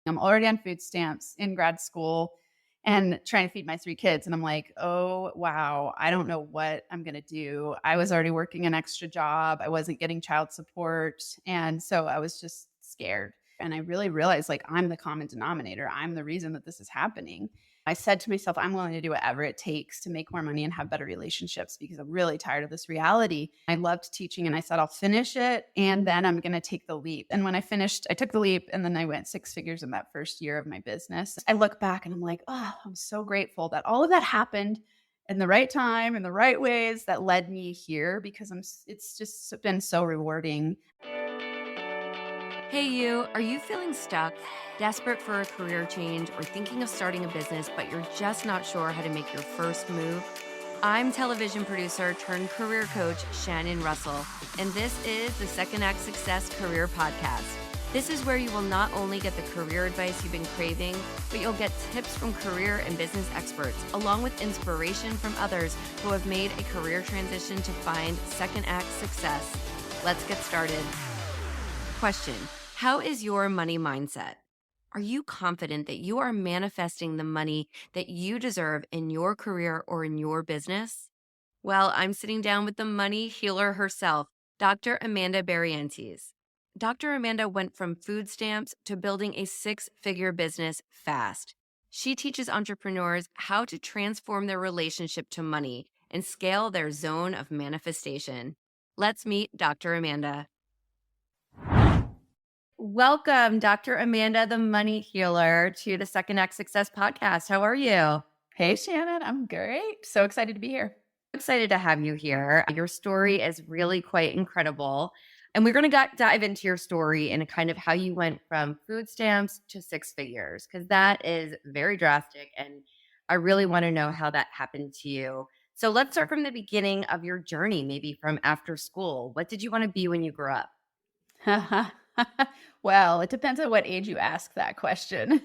I'm already on food stamps in grad school and trying to feed my 3 kids, and I'm like, "Oh, wow, I don't know what I'm gonna do." I was already working an extra job, I wasn't getting child support, and so I was just scared, and I really realized, like, I'm the common denominator, I'm the reason that this is happening. I said to myself, "I'm willing to do whatever it takes to make more money and have better relationships because I'm really tired of this reality." I loved teaching and I said, "I'll finish it and then I'm going to take the leap." And when I finished, I took the leap and then I went 6 figures in that first year of my business. I look back and I'm like, "Oh, I'm so grateful that all of that happened in the right time, in the right ways that led me here because it's just been so rewarding." Hey, you, are you feeling stuck, desperate for a career change, or thinking of starting a business, but you're just not sure how to make your first move? I'm television producer turned career coach Shannon Russell, and this is the Second Act Success Career Podcast. This is where you will not only get the career advice you've been craving, but you'll get tips from career and business experts, along with inspiration from others who have made a career transition to find second act success. Let's get started. Question: how is your money mindset? Are you confident that you are manifesting the money that you deserve in your career or in your business? Well, I'm sitting down with the money healer herself, Dr. Amanda Barrientez. Dr. Amanda went from food stamps to building a 6-figure business fast. She teaches entrepreneurs how to transform their relationship to money and scale their zone of manifestation. Let's meet Dr. Amanda. Welcome, Dr. Amanda, the money healer, to the Second Act Success podcast. How are you? Hey, Shannon, I'm great. So excited to be here. Excited to have you here. Your story is really quite incredible. And we're going to dive into your story and kind of how you went from food stamps to 6 figures, because that is very drastic. And I really want to know how that happened to you. So let's start from the beginning of your journey, maybe from after school. What did you want to be when you grew up? Well, it depends on what age you ask that question.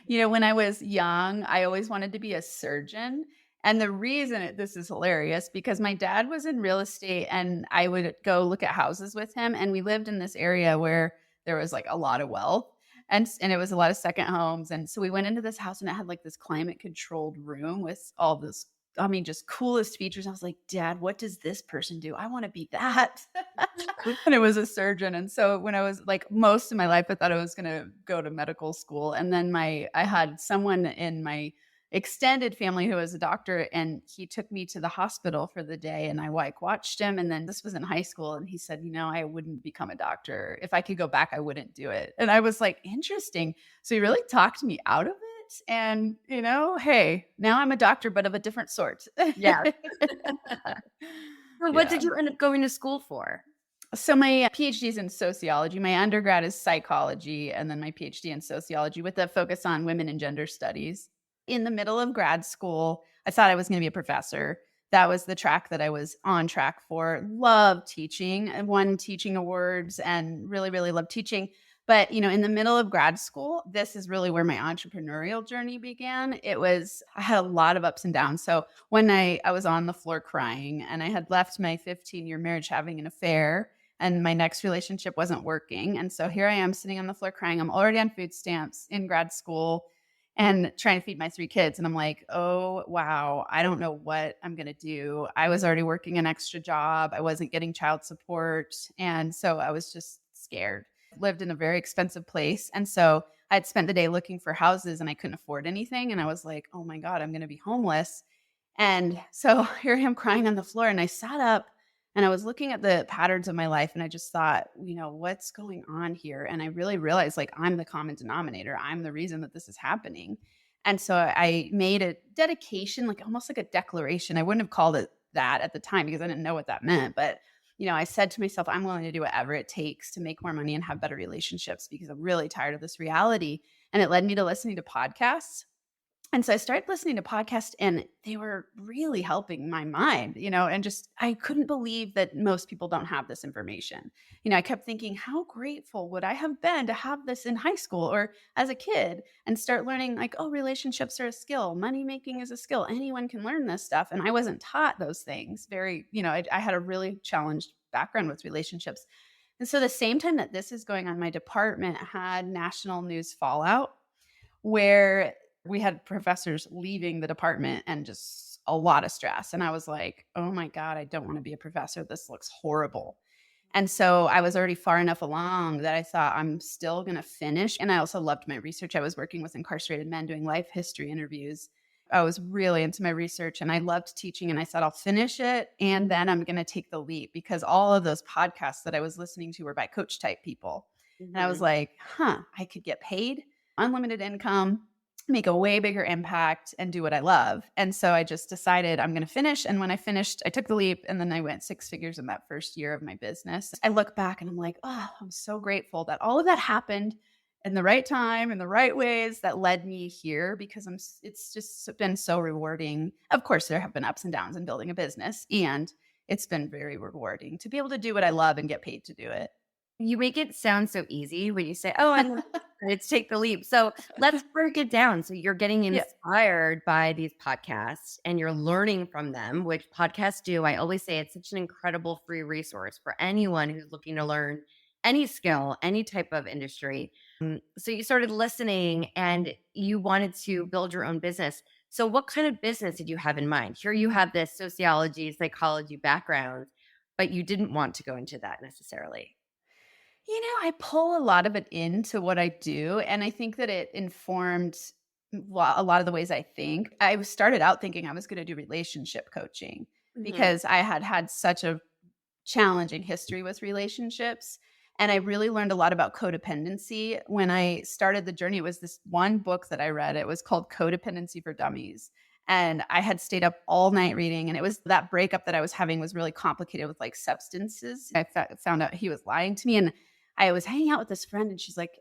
When I was young, I always wanted to be a surgeon. And the reason this is hilarious because my dad was in real estate and I would go look at houses with him. And we lived in this area where there was like a lot of wealth and it was a lot of second homes. And so we went into this house and it had like this climate controlled room with all this, I mean, just coolest features. I was like, "Dad, what does this person do? I want to be that." And it was a surgeon. And so when I was like most of my life, I thought I was going to go to medical school. And then I had someone in my extended family who was a doctor and he took me to the hospital for the day and I like watched him. And then this was in high school. And he said, "I wouldn't become a doctor. If I could go back, I wouldn't do it." And I was like, interesting. So he really talked me out of it. And, hey, now I'm a doctor, but of a different sort. Yeah. What Yeah. did you end up going to school for? So my PhD is in sociology. My undergrad is psychology, and then my PhD in sociology with a focus on women and gender studies. In the middle of grad school, I thought I was going to be a professor. That was the track that I was on track for. Loved teaching. I won teaching awards and really, really loved teaching. But, in the middle of grad school, this is really where my entrepreneurial journey began. I had a lot of ups and downs. So one night I was on the floor crying and I had left my 15-year marriage having an affair and my next relationship wasn't working. And so here I am sitting on the floor crying. I'm already on food stamps in grad school and trying to feed my 3 kids. And I'm like, "Oh, wow, I don't know what I'm going to do." I was already working an extra job. I wasn't getting child support. And so I was just scared. Lived in a very expensive place. And so I'd spent the day looking for houses and I couldn't afford anything. And I was like, "Oh my God, I'm going to be homeless." And so here I am crying on the floor and I sat up and I was looking at the patterns of my life and I just thought, what's going on here? And I really realized like I'm the common denominator. I'm the reason that this is happening. And so I made a dedication, like almost like a declaration. I wouldn't have called it that at the time because I didn't know what that meant. But, I said to myself, I'm willing to do whatever it takes to make more money and have better relationships because I'm really tired of this reality. And it led me to listening to podcasts. And so I started listening to podcasts and they were really helping my mind, and just I couldn't believe that most people don't have this information. I kept thinking, how grateful would I have been to have this in high school or as a kid and start learning like, oh, relationships are a skill, money making is a skill. Anyone can learn this stuff. And I wasn't taught those things. I had a really challenged background with relationships. And so the same time that this is going on, my department had national news fallout where we had professors leaving the department and just a lot of stress. And I was like, oh my God, I don't want to be a professor. This looks horrible. And so I was already far enough along that I thought I'm still going to finish. And I also loved my research. I was working with incarcerated men doing life history interviews. I was really into my research and I loved teaching. And I said, I'll finish it. And then I'm going to take the leap because all of those podcasts that I was listening to were by coach type people. And I was Mhm. like, I could get paid unlimited income, make a way bigger impact, and do what I love. And so I just decided I'm going to finish. And when I finished, I took the leap and then I went 6 figures in that first year of my business. I look back and I'm like, oh, I'm so grateful that all of that happened in the right time, in the right ways that led me here because it's just been so rewarding. Of course, there have been ups and downs in building a business, and it's been very rewarding to be able to do what I love and get paid to do it. You make it sound so easy when you say, "Oh, I'm ready to take the leap." So let's break it down. So you're getting Yeah. inspired by these podcasts and you're learning from them, which podcasts do. I always say it's such an incredible free resource for anyone who's looking to learn any skill, any type of industry. So you started listening and you wanted to build your own business. So what kind of business did you have in mind? Here you have this sociology, psychology background, but you didn't want to go into that necessarily. I pull a lot of it into what I do, and I think that it informed a lot of the ways I think. I started out thinking I was going to do relationship coaching Mhm. because I had had such a challenging history with relationships. And I really learned a lot about codependency when I started the journey. It was this one book that I read. It was called Codependency for Dummies. And I had stayed up all night reading. And it was that breakup that I was having was really complicated with like substances. I found out he was lying to me. And I was hanging out with this friend and she's like,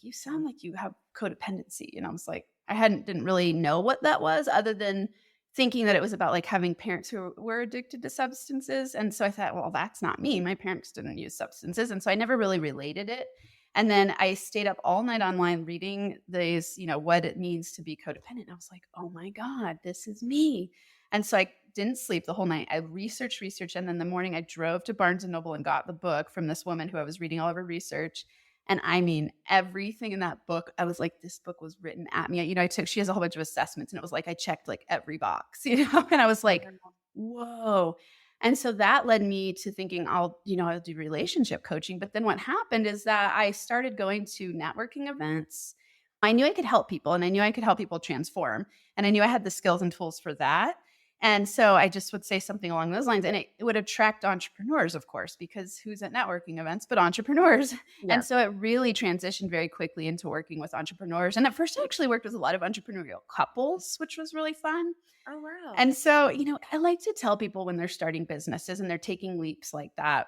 you sound like you have codependency. And I was like, didn't really know what that was other than thinking that it was about like having parents who were addicted to substances. And so I thought, well, that's not me. My parents didn't use substances. And so I never really related it. And then I stayed up all night online reading these, what it means to be codependent. I was like, oh my God, this is me. And so I didn't sleep the whole night. I researched. And then the morning I drove to Barnes and Noble and got the book from this woman who I was reading all of her research. And I mean, everything in that book, I was like, this book was written at me. She has a whole bunch of assessments and it was like, I checked like every box, and I was like, whoa. And so that led me to thinking I'll do relationship coaching. But then what happened is that I started going to networking events. I knew I could help people and I knew I could help people transform. And I knew I had the skills and tools for that. And so I just would say something along those lines. And it would attract entrepreneurs, of course, because who's at networking events but entrepreneurs? And Yeah. so it really transitioned very quickly into working with entrepreneurs. And at first, I actually worked with a lot of entrepreneurial couples, which was really fun. Oh, wow. And so, I like to tell people when they're starting businesses and they're taking leaps like that,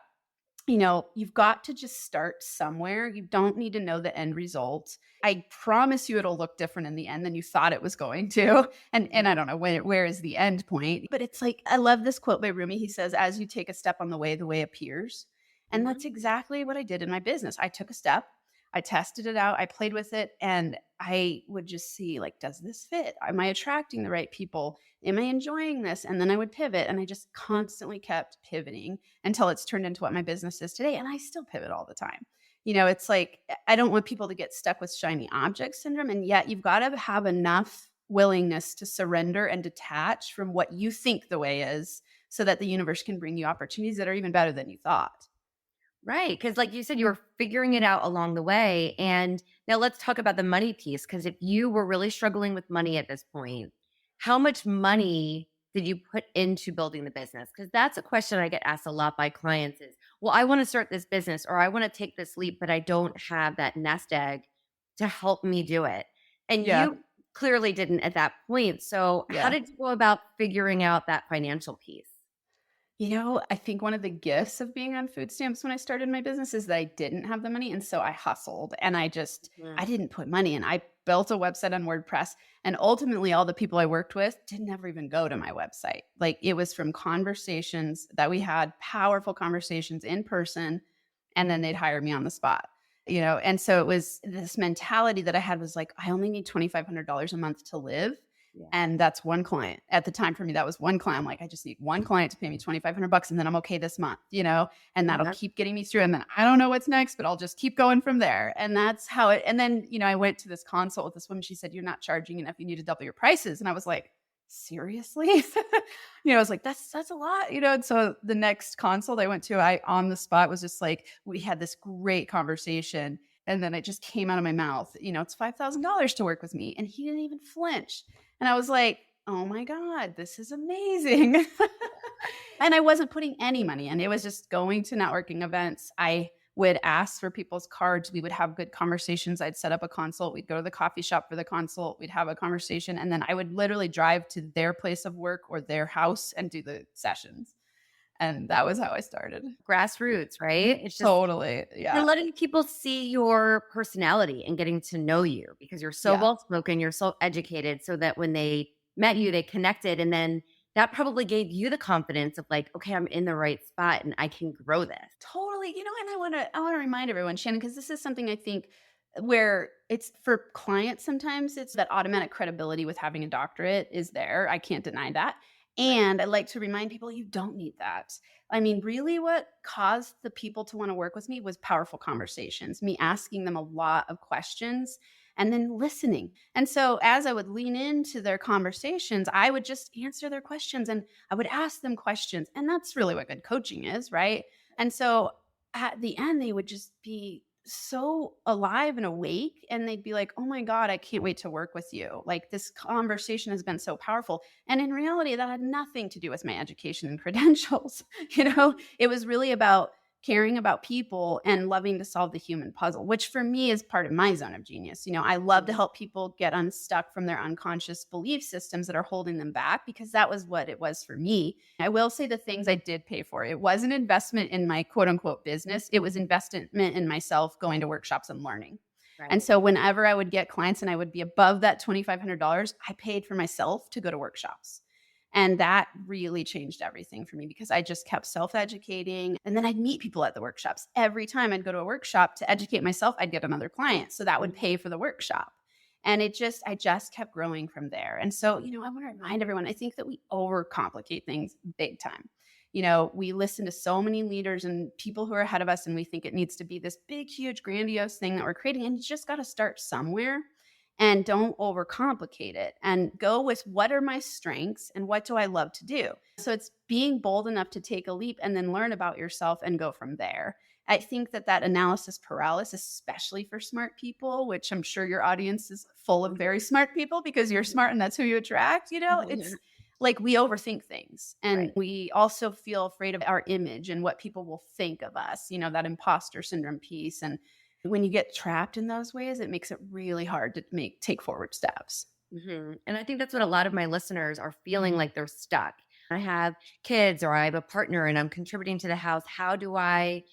you've got to just start somewhere. You don't need to know the end result. I promise you it'll look different in the end than you thought it was going to. And I don't know where is the end point, but it's like I love this quote by Rumi. He says, "As you take a step on the way appears." And that's Mhm. exactly what I did in my business. I took a step, I tested it out, I played with it, and I would just see like, does this fit? Am I attracting the right people? Am I enjoying this? And then I would pivot, and I just constantly kept pivoting until it's turned into what my business is today. And I still pivot all the time. It's like I don't want people to get stuck with shiny object syndrome. And yet you've got to have enough willingness to surrender and detach from what you think the way is so that the universe can bring you opportunities that are even better than you thought. Right. Because, like you said, you were figuring it out along the way. And now let's talk about the money piece. Because if you were really struggling with money at this point, how much money did you put into building the business? Because that's a question I get asked a lot by clients is, well, I want to start this business or I want to take this leap, but I don't have that nest egg to help me do it. And Yeah. you clearly didn't at that point. So, how Yeah. did you go about figuring out that financial piece? I think one of the gifts of being on food stamps when I started my business is that I didn't have the money. And so I hustled and I Mhm. didn't put money in. I built a website on WordPress. And ultimately, all the people I worked with didn't ever even go to my website. Like it was from conversations that we had, powerful conversations in person, and then they'd hire me on the spot. And so it was this mentality that I had was like, I only need $2,500 a month to live. Yeah. And that's one client. At the time for me, that was one client. I'm like, I just need one client to pay me $2,500 and then I'm okay this month, and that'll Yeah. keep getting me through. And then I don't know what's next, but I'll just keep going from there. And that's how it, and then, I went to this consult with this woman. She said, you're not charging enough. You need to double your prices. And I was like, seriously? I was like, that's a lot, And so the next consult I went to, I on the spot was just like, we had this great conversation. And then it just came out of my mouth, it's $5,000 to work with me. And he didn't even flinch. And I was like, oh my God, this is amazing. And I wasn't putting any money in. It was just going to networking events. I would ask for people's cards. We would have good conversations. I'd set up a consult. We'd go to the coffee shop for the consult. We'd have a conversation. And then I would literally drive to their place of work or their house and do the sessions. And that was how I started. Grassroots, right? It's just Totally. you're Yeah. letting people see your personality and getting to know you because you're so Yeah. well spoken, you're so educated, so that when they met you, they connected. And then that probably gave you the confidence of like, okay, I'm in the right spot and I can grow this. Totally. And I want to remind everyone, Shannon, because this is something I think where it's for clients sometimes it's that automatic credibility with having a doctorate is there. I can't deny that. And I like to remind people you don't need that. I mean, really what caused the people to want to work with me was powerful conversations, me asking them a lot of questions and then listening. And so as I would lean into their conversations, I would just answer their questions and I would ask them questions. And that's really what good coaching is, right? And so at the end, they would just be so alive and awake. And they'd be like, oh my God, I can't wait to work with you. Like this conversation has been so powerful. And in reality, that had nothing to do with my education and credentials. It was really about caring about people and loving to solve the human puzzle, which for me is part of my zone of genius. I love to help people get unstuck from their unconscious belief systems that are holding them back because that was what it was for me. I will say the things I did pay for. It was an investment in my quote unquote business. It was investment in myself going to workshops and learning. And Right. so whenever I would get clients and I would be above that $2,500, I paid for myself to go to workshops. And that really changed everything for me because I just kept self-educating. And then I'd meet people at the workshops. Every time I'd go to a workshop to educate myself, I'd get another client. So that would pay for the workshop. And I just kept growing from there. And so, I want to remind everyone, I think that we overcomplicate things big time. We listen to so many leaders and people who are ahead of us, and we think it needs to be this big, huge, grandiose thing that we're creating. And you just got to start somewhere and don't overcomplicate it and go with what are my strengths and what do I love to do. So it's being bold enough to take a leap and then learn about yourself and go from there. I think that analysis paralysis, especially for smart people, which I'm sure your audience is full of very smart people because you're smart and that's who you attract, it's like we overthink things and Right. we also feel afraid of our image and what people will think of us, that imposter syndrome piece. And when you get trapped in those ways, it makes it really hard to take forward steps. And I think that's what a lot of my listeners are feeling like they're stuck. I have kids or I have a partner and I'm contributing to the house. How do I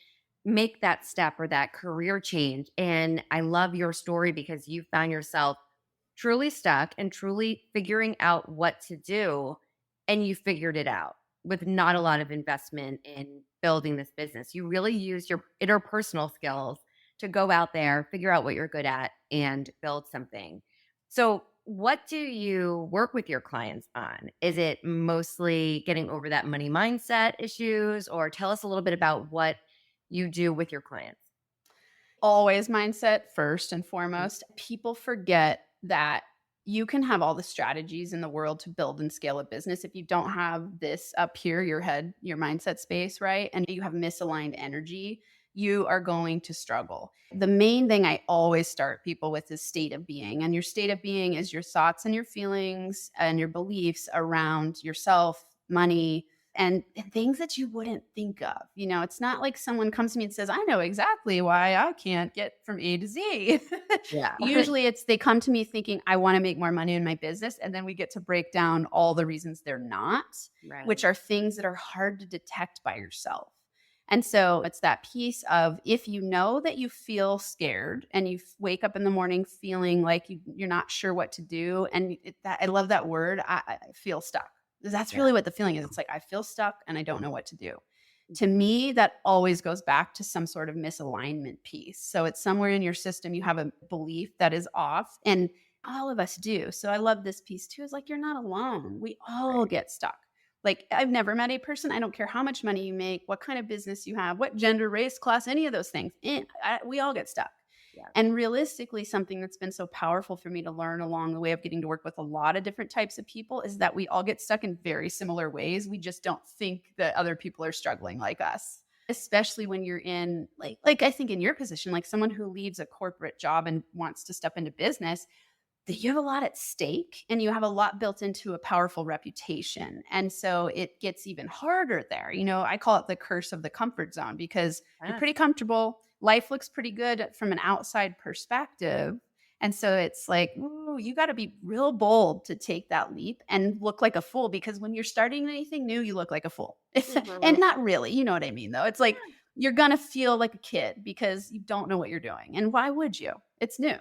make that step or that career change? And I love your story because you found yourself truly stuck and truly figuring out what to do. And you figured it out with not a lot of investment in building this business. You really use your interpersonal skills to go out there, figure out what you're good at, and build something. So, what do you work with your clients on? Is it mostly getting over that money mindset issues, or tell us a little bit about what you do with your clients? Always mindset first and foremost. People forget that you can have all the strategies in the world to build and scale a business. If you don't have this up here, your head, your mindset space, right? And you have misaligned energy, you are going to struggle. The main thing I always start people with is state of being. And your state of being is your thoughts and your feelings and your beliefs around yourself, money, and things that you wouldn't think of. It's not like someone comes to me and says, I know exactly why I can't get from A to Z. Yeah. Usually it's they come to me thinking, I want to make more money in my business. And then we get to break down all the reasons they're not, Right. which are things that are hard to detect by yourself. And so it's that piece of if you know that you feel scared and you wake up in the morning feeling like you're not sure what to do. And I love that word, I feel stuck. That's Yeah. really what the feeling is. It's like, I feel stuck and I don't know what to do. To me, that always goes back to some sort of misalignment piece. So it's somewhere in your system, you have a belief that is off. And All of us do. So I love this piece too. Is like, you're not alone. We all Right. get stuck. Like, I've never met a person, I don't care how much money you make, what kind of business you have, what gender, race, class, any of those things. We all get stuck. Yeah. And realistically, something that's been so powerful for me to learn along the way of getting to work with a lot of different types of people is that we all get stuck in very similar ways. We just don't think that other people are struggling like us. Especially when you're in like I think in your position, like someone who leaves a corporate job and wants to step into business, that you have a lot at stake and you have a lot built into a powerful reputation. And so it gets even harder there. I call it the curse of the comfort zone because you're Yes. pretty comfortable. Life looks pretty good from an outside perspective. And so it's like, ooh, you got to be real bold to take that leap and look like a fool because when you're starting anything new, you look like a fool. Mhm. And not really, you know what I mean, though. It's like you're going to feel like a kid because you don't know what you're doing. And why would you? It's new.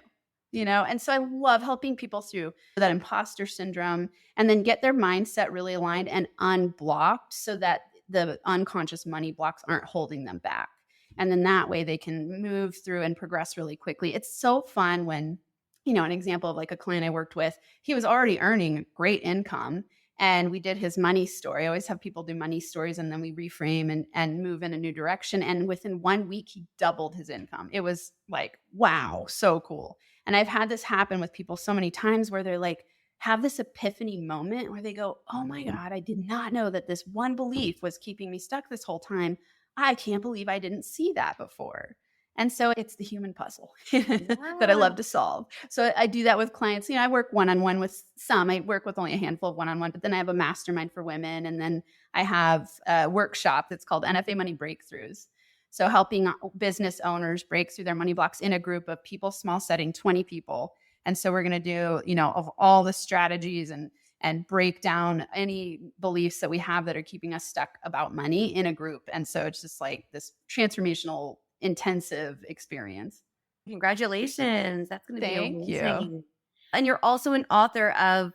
And so I love helping people through that imposter syndrome and then get their mindset really aligned and unblocked so that the unconscious money blocks aren't holding them back. And then that way they can move through and progress really quickly. It's so fun when, an example of like a client I worked with, he was already earning great income and we did his money story. I always have people do money stories and then we reframe and move in a new direction. And within 1 week, he doubled his income. It was like, wow, so cool. And I've had this happen with people so many times where they're like, have this epiphany moment where they go, oh my God, I did not know that this one belief was keeping me stuck this whole time. I can't believe I didn't see that before. And so it's the human puzzle that I Yeah. love to solve. So I do that with clients. I work one on one with some. I work with only a handful of one on one, but then I have a mastermind for women. And then I have a workshop that's called NFA Money Breakthroughs. So helping business owners break through their money blocks in a group of people, small setting, 20 people. And so we're going to do, of all the strategies and break down any beliefs that we have that are keeping us stuck about money in a group. And so it's just like this transformational, intensive experience. Congratulations. That's going to be Thank you. amazing. And you're also an author of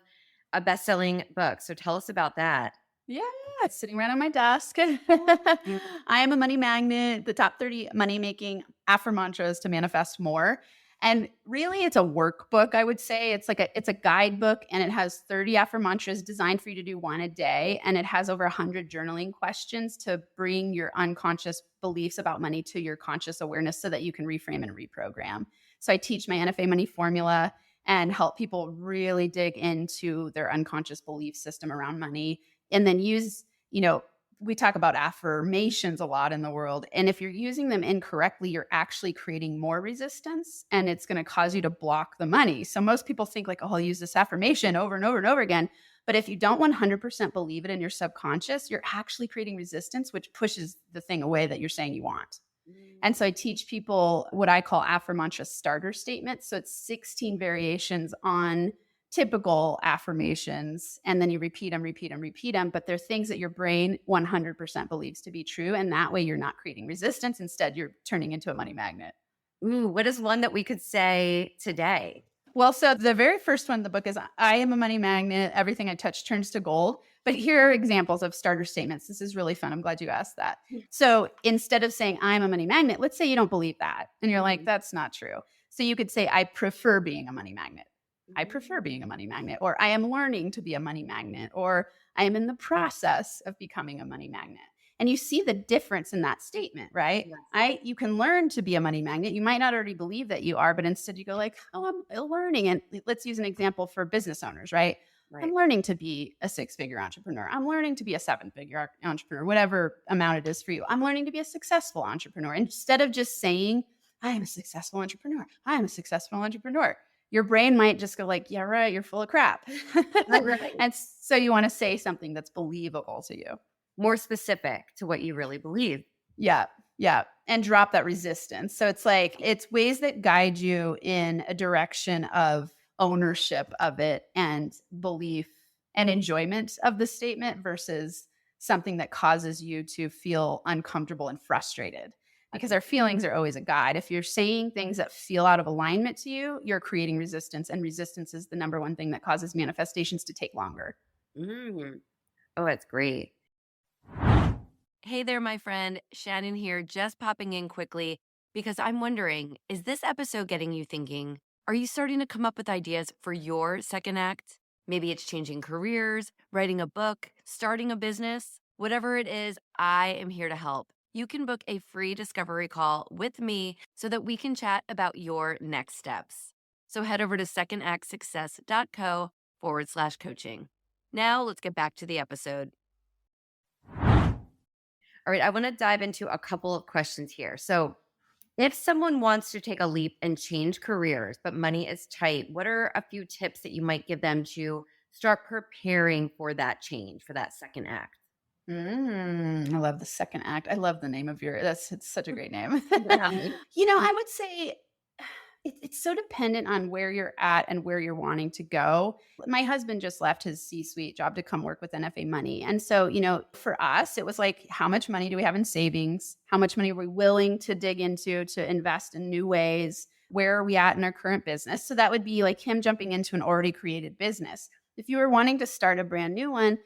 a best-selling book. So tell us about that. Yeah, it's sitting right on my desk. Mm. I am a money magnet, the top 30 money making affirmantras to manifest more. And really it's a workbook, I would say. It's a guidebook and it has 30 affirmantras designed for you to do one a day. And it has over 100 journaling questions to bring your unconscious beliefs about money to your conscious awareness so that you can reframe and reprogram. So I teach my NFA money formula and help people really dig into their unconscious belief system around money and then we talk about affirmations a lot in the world. And if you're using them incorrectly, you're actually creating more resistance and it's going to cause you to block the money. So most people think like, oh, I'll use this affirmation over and over and over again. But if you don't 100% believe it in your subconscious, you're actually creating resistance, which pushes the thing away that you're saying you want. And so I teach people what I call affirmantra starter statements. So it's 16 variations on typical affirmations. And then you repeat them, repeat them, repeat them. But they're things that your brain 100% believes to be true. And that way you're not creating resistance. Instead, you're turning into a money magnet. Ooh, what is one that we could say today? Well, so the very first one in the book is I am a money magnet. Everything I touch turns to gold. But here are examples of starter statements. This is really fun. I'm glad you asked that. So instead of saying I'm a money magnet, let's say you don't believe that. And you're like, that's not true. So you could say, I prefer being a money magnet. I prefer being a money magnet, or I am learning to be a money magnet, or I am in the process of becoming a money magnet. And you see the difference in that statement, right? Yes. You can learn to be a money magnet. You might not already believe that you are, but instead you go like, oh, I'm learning. And let's use an example for business owners, right? Right. I'm learning to be a 6-figure entrepreneur. I'm learning to be a 7-figure entrepreneur, whatever amount it is for you. I'm learning to be a successful entrepreneur. Instead of just saying, I am a successful entrepreneur. I am a successful entrepreneur. Your brain might just go like, yeah, right, you're full of crap. Right. And so you want to say something that's believable to you. More specific to what you really believe. Yeah. Yeah. And drop that resistance. So it's ways that guide you in a direction of ownership of it and belief and enjoyment of the statement versus something that causes you to feel uncomfortable and frustrated. Because our feelings are always a guide. If you're saying things that feel out of alignment to you, you're creating resistance. And resistance is the number one thing that causes manifestations to take longer. Mm. Oh, that's great. Hey there, my friend. Shannon here, just popping in quickly because I'm wondering, is this episode getting you thinking? Are you starting to come up with ideas for your second act? Maybe it's changing careers, writing a book, starting a business. Whatever it is, I am here to help. You can book a free discovery call with me so that we can chat about your next steps. So head over to secondactsuccess.co/coaching. Now let's get back to the episode. All right, I want to dive into a couple of questions here. So, if someone wants to take a leap and change careers, but money is tight, what are a few tips that you might give them to start preparing for that change, for that second act? I love the second act. I love the name of that's it's such a great name. Yeah. I would say it's so dependent on where you're at and where you're wanting to go. My husband just left his C-suite job to come work with NFA Money. And so, for us, it was like, how much money do we have in savings? How much money are we willing to dig into to invest in new ways? Where are we at in our current business? So that would be like him jumping into an already created business. If you were wanting to start a brand new one,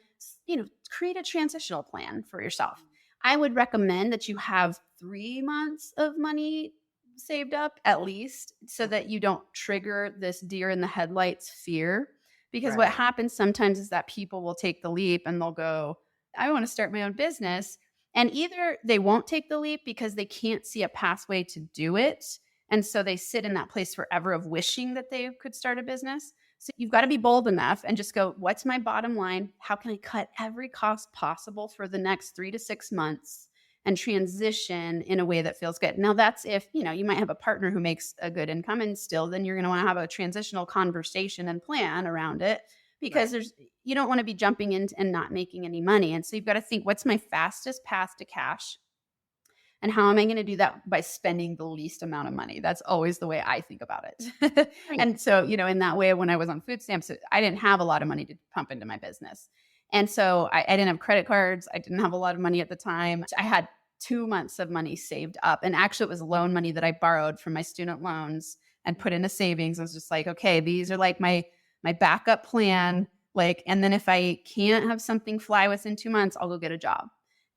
create a transitional plan for yourself. I would recommend that you have 3 months of money saved up at least so that you don't trigger this deer in the headlights fear. Because what Right. happens sometimes is that people will take the leap and they'll go, I want to start my own business. And either they won't take the leap because they can't see a pathway to do it. And so they sit in that place forever of wishing that they could start a business. So you've got to be bold enough and just go, what's my bottom line? How can I cut every cost possible for the next 3 to 6 months and transition in a way that feels good? Now, that's if, you might have a partner who makes a good income, and still then you're going to want to have a transitional conversation and plan around it, because Right. you don't want to be jumping in and not making any money. And so you've got to think, what's my fastest path to cash? And how am I going to do that by spending the least amount of money? That's always the way I think about it. Right. And so, in that way, when I was on food stamps, I didn't have a lot of money to pump into my business. And so I didn't have credit cards. I didn't have a lot of money at the time. I had 2 months of money saved up. And actually, it was loan money that I borrowed from my student loans and put into savings. I was just like, okay, these are like my backup plan. Like, and then if I can't have something fly within 2 months, I'll go get a job.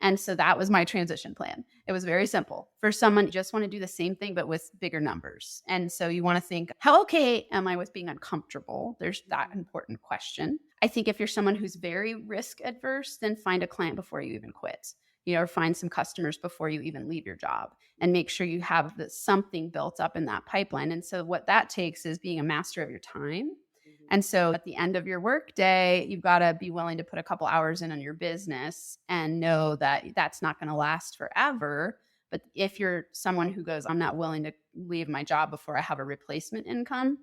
And so that was my transition plan. It was very simple for someone who just want to do the same thing, but with bigger numbers. And so you want to think, how okay am I with being uncomfortable? There's that important question. I think if you're someone who's very risk adverse, then find a client before you even quit, or find some customers before you even leave your job, and make sure you have something built up in that pipeline. And so what that takes is being a master of your time. Mhm. And so at the end of your work day, you've got to be willing to put a couple hours in on your business and know that that's not going to last forever. But if you're someone who goes, I'm not willing to leave my job before I have a replacement income,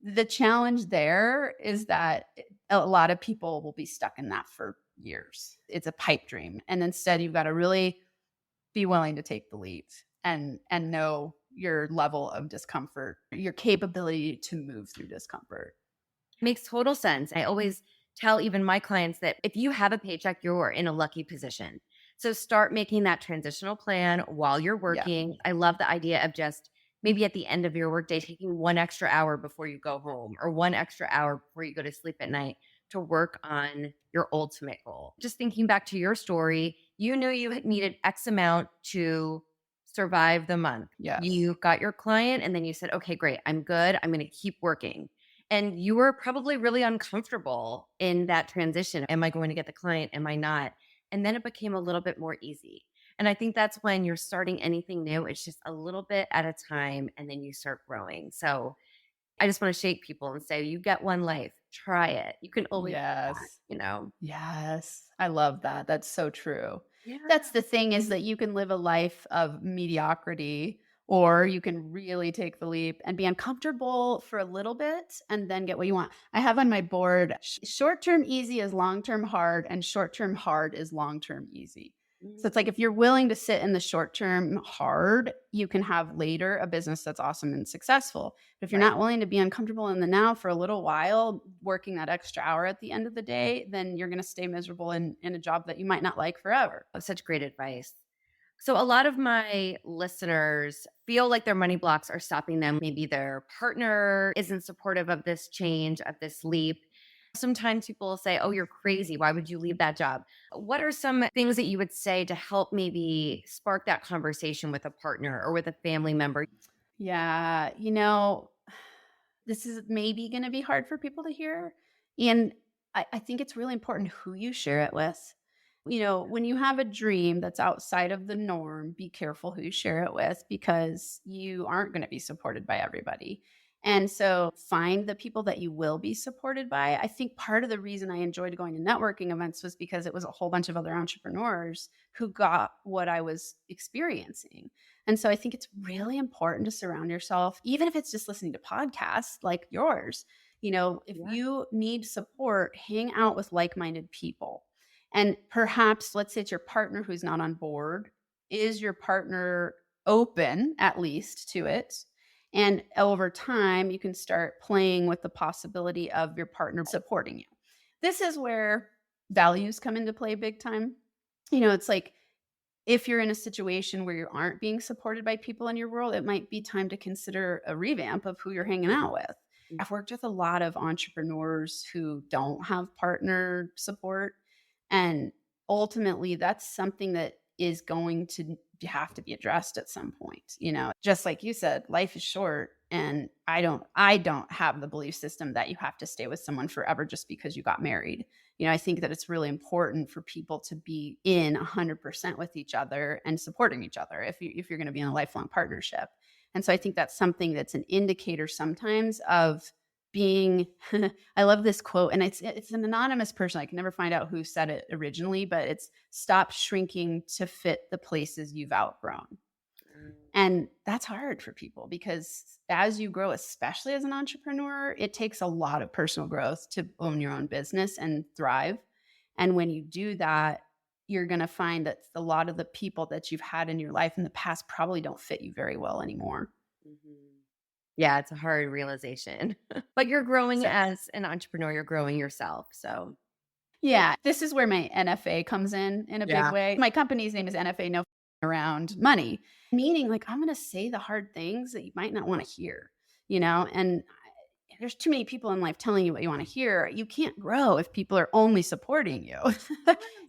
the challenge there is that a lot of people will be stuck in that for years. It's a pipe dream. And instead, you've got to really be willing to take the leap and know your level of discomfort, your capability to move through discomfort. Makes total sense. I always tell even my clients that if you have a paycheck, you're in a lucky position. So start making that transitional plan while you're Yeah. working. I love the idea of just maybe at the end of your workday, taking 1 extra hour before you go home or 1 extra hour before you go to sleep at night to work on your ultimate goal. Just thinking back to your story, you knew you had needed X amount to survive the month. Yes. You got your client and then you said, okay, great, I'm good. I'm going to keep working, and you were probably really uncomfortable in that transition. Am I going to get the client? Am I not? And then it became a little bit more easy. And I think that's when you're starting anything new, it's just a little bit at a time and then you start growing. So I just want to shake people and say, you get one life, try it. You can always go back, Yes. you know? Yes. I love that. That's so true. Yeah. That's the thing, is that you can live a life of mediocrity, or you can really take the leap and be uncomfortable for a little bit and then get what you want. I have on my board, short term easy is long term hard, and short term hard is long term easy. So it's like, Mm, if you're willing to sit in the short term hard, you can have later a business that's awesome and successful. But if you're right. not willing to be uncomfortable in the now for a little while, working that extra hour at the end of the day, then you're going to stay miserable in a job that you might not like forever. Such great advice. So, a lot of my listeners feel like their money blocks are stopping them. Maybe their partner isn't supportive of this change, of this leap. Sometimes people will say, oh, you're crazy. Why would you leave that job? What are some things that you would say to help maybe spark that conversation with a partner or with a family member? Yeah. this is maybe going to be hard for people to hear. And I think it's really important who you share it with. When you have a dream that's outside of the norm, be careful who you share it with because you aren't going to be supported by everybody. And so find the people that you will be supported by. I think part of the reason I enjoyed going to networking events was because it was a whole bunch of other entrepreneurs who got what I was experiencing. And so I think it's really important to surround yourself, even if it's just listening to podcasts like yours. If Yeah. you need support, hang out with like minded people. And perhaps, let's say it's your partner who's not on board. Is your partner open at least to it? And over time, you can start playing with the possibility of your partner supporting you. This is where values come into play big time. It's like if you're in a situation where you aren't being supported by people in your world, it might be time to consider a revamp of who you're hanging out with. I've worked with a lot of entrepreneurs who don't have partner support. And ultimately, that's something that is going to have to be addressed at some point. Just like you said, life is short. And I don't have the belief system that you have to stay with someone forever just because you got married. I think that it's really important for people to be in 100% with each other and supporting each other if you're going to be in a lifelong partnership. And so I think that's something that's an indicator sometimes of being I love this quote, and it's an anonymous person. I can never find out who said it originally, but it's stop shrinking to fit the places you've outgrown. And that's hard for people because as you grow, especially as an entrepreneur, it takes a lot of personal growth to own your own business and thrive. And when you do that, you're going to find that a lot of the people that you've had in your life in the past probably don't fit you very well anymore. Yeah, it's a hard realization. But you're growing So, as an entrepreneur, you're growing yourself. So, yeah, this is where my NFA comes in a big yeah. way. My company's name is NFA, no around money, meaning like I'm going to say the hard things that you might not want to hear, and there's too many people in life telling you what you want to hear. You can't grow if people are only supporting you.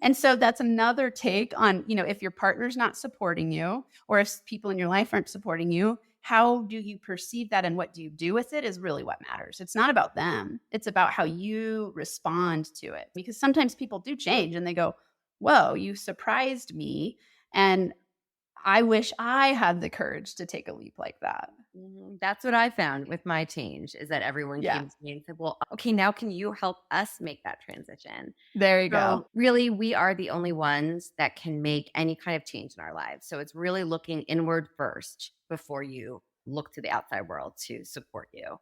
And so that's another take on, if your partner's not supporting you or if people in your life aren't supporting you, how do you perceive that and what do you do with it is really what matters. It's not about them. It's about how you respond to it. Because sometimes people do change and they go, whoa, you surprised me. And I wish I had the courage to take a leap like that. That's what I found with my change is that everyone Yeah. came to me and said, well, okay, now can you help us make that transition? There you go. So really, we are the only ones that can make any kind of change in our lives. So it's really looking inward first before you look to the outside world to support you.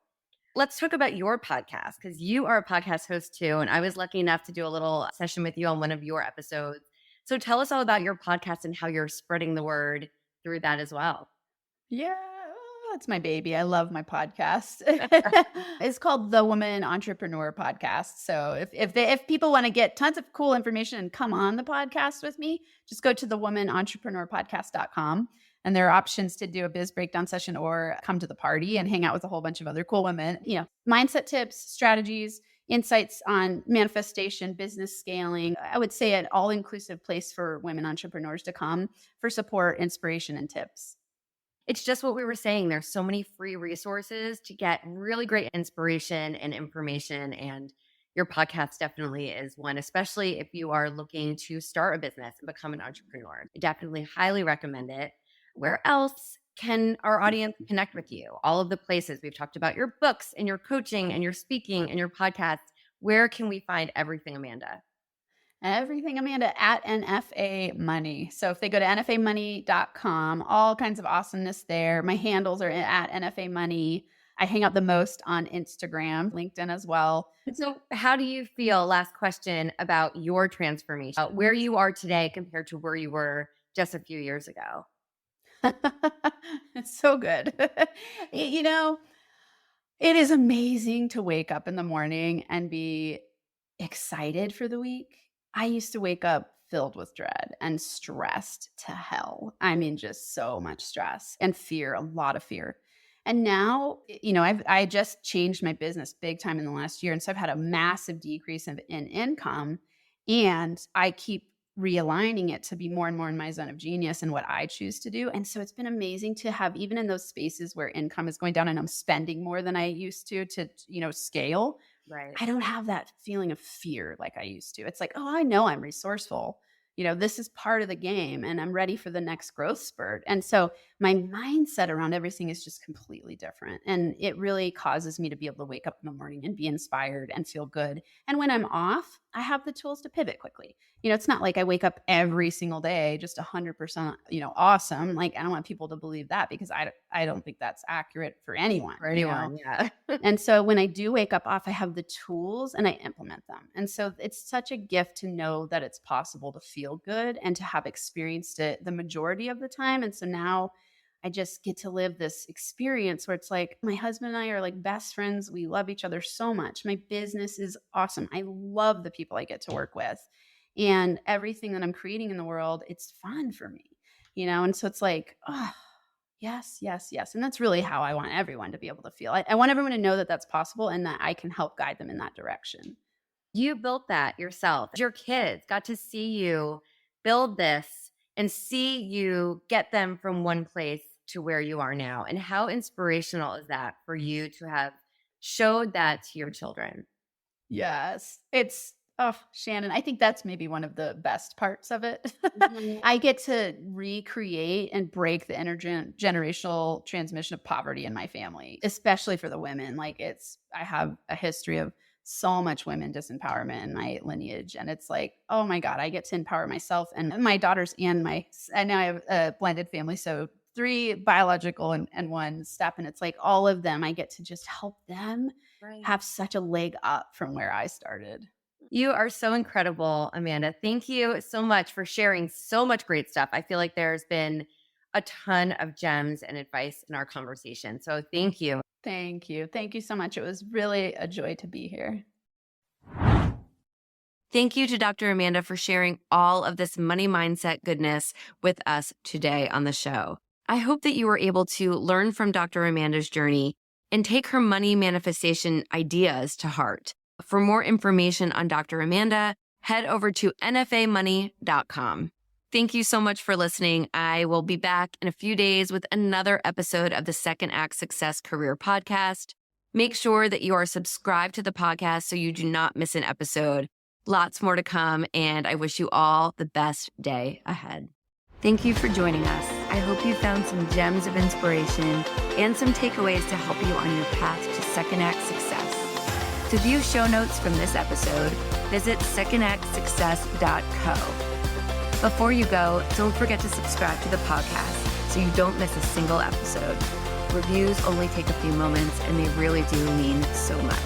Let's talk about your podcast because you are a podcast host too. And I was lucky enough to do a little session with you on one of your episodes. So tell us all about your podcast and how you're spreading the word through that as well. Yeah, it's my baby. I love my podcast. It's called the Woman Entrepreneur Podcast. So if people want to get tons of cool information and come on the podcast with me, just go to thewomanentrepreneurpodcast.com. And there are options to do a biz breakdown session or come to the party and hang out with a whole bunch of other cool women. Mindset tips, strategies, insights on manifestation, business scaling. I would say an all-inclusive place for women entrepreneurs to come for support, inspiration, and tips. It's just what we were saying. There's so many free resources to get really great inspiration and information. And your podcast definitely is one, especially if you are looking to start a business and become an entrepreneur. I definitely highly recommend it. Where else can our audience connect with you? All of the places we've talked about your books and your coaching and your speaking and your podcast. Where can we find everything, Amanda? Everything, Amanda, at NFA Money. So if they go to nfamoney.com, all kinds of awesomeness there. My handles are at NFA Money. I hang out the most on Instagram, LinkedIn as well. So, how do you feel, last question, about your transformation, where you are today compared to where you were just a few years ago? It's so good. you know, it is amazing to wake up in the morning and be excited for the week. I used to wake up filled with dread and stressed to hell. I mean, just so much stress and fear, a lot of fear. And now, I just changed my business big time in the last year. And so I've had a massive decrease in income and I keep realigning it to be more and more in my zone of genius and what I choose to do. And so it's been amazing to have, even in those spaces where income is going down and I'm spending more than I used to scale. Right. I don't have that feeling of fear like I used to. It's like, oh, I know I'm resourceful. This is part of the game and I'm ready for the next growth spurt. And so my mindset around everything is just completely different. And it really causes me to be able to wake up in the morning and be inspired and feel good. And when I'm off, I have the tools to pivot quickly. It's not like I wake up every single day just 100%, awesome. Like, I don't want people to believe that because I don't think that's accurate for anyone. For anyone, yeah. And so when I do wake up off, I have the tools and I implement them. And so it's such a gift to know that it's possible to feel good and to have experienced it the majority of the time. And so now I just get to live this experience where it's like my husband and I are like best friends. We love each other so much. My business is awesome. I love the people I get to work with. And everything that I'm creating in the world, it's fun for me, And so it's like, oh, yes, yes, yes. And that's really how I want everyone to be able to feel. I want everyone to know that that's possible and that I can help guide them in that direction. You built that yourself. Your kids got to see you build this and see you get them from one place to where you are now. And how inspirational is that for you to have showed that to your children? Yes. Shannon, I think that's maybe one of the best parts of it. Mhm. I get to recreate and break the intergenerational transmission of poverty in my family, especially for the women. Like I have a history of so much women disempowerment in my lineage. And it's like, oh my God, I get to empower myself and my daughters and now I have a blended family. So 3 biological and 1 step. And it's like all of them, I get to just help them have such a leg up from where I started. You are so incredible, Amanda. Thank you so much for sharing so much great stuff. I feel like there's been a ton of gems and advice in our conversation. So thank you. Thank you. Thank you so much. It was really a joy to be here. Thank you to Dr. Amanda for sharing all of this money mindset goodness with us today on the show. I hope that you were able to learn from Dr. Amanda's journey and take her money manifestation ideas to heart. For more information on Dr. Amanda, head over to nfamoney.com. Thank you so much for listening. I will be back in a few days with another episode of the Second Act Success Career Podcast. Make sure that you are subscribed to the podcast so you do not miss an episode. Lots more to come, and I wish you all the best day ahead. Thank you for joining us. I hope you found some gems of inspiration and some takeaways to help you on your path to Second Act Success. To view show notes from this episode, visit secondactsuccess.co. Before you go, don't forget to subscribe to the podcast so you don't miss a single episode. Reviews only take a few moments and they really do mean so much.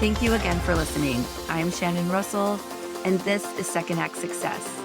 Thank you again for listening. I'm Shannon Russell, and this is Second Act Success.